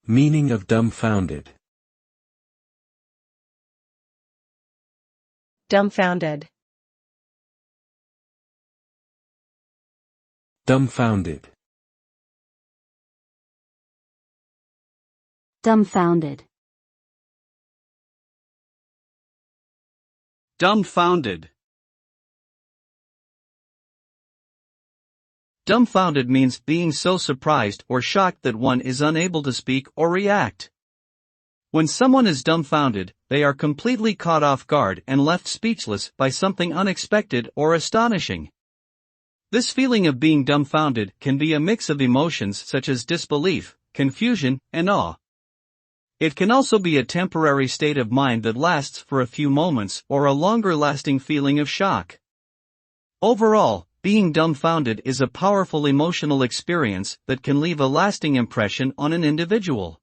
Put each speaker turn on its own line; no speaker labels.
Meaning of dumbfounded.
Dumbfounded.
Dumbfounded.
Dumbfounded.
Dumbfounded. Dumbfounded means being so surprised or shocked that one is unable to speak or react. When someone is dumbfounded, they are completely caught off guard and left speechless by something unexpected or astonishing. This feeling of being dumbfounded can be a mix of emotions such as disbelief, confusion, and awe. It can also be a temporary state of mind that lasts for a few moments or a longer-lasting feeling of shock. Overall, being dumbfounded is a powerful emotional experience that can leave a lasting impression on an individual.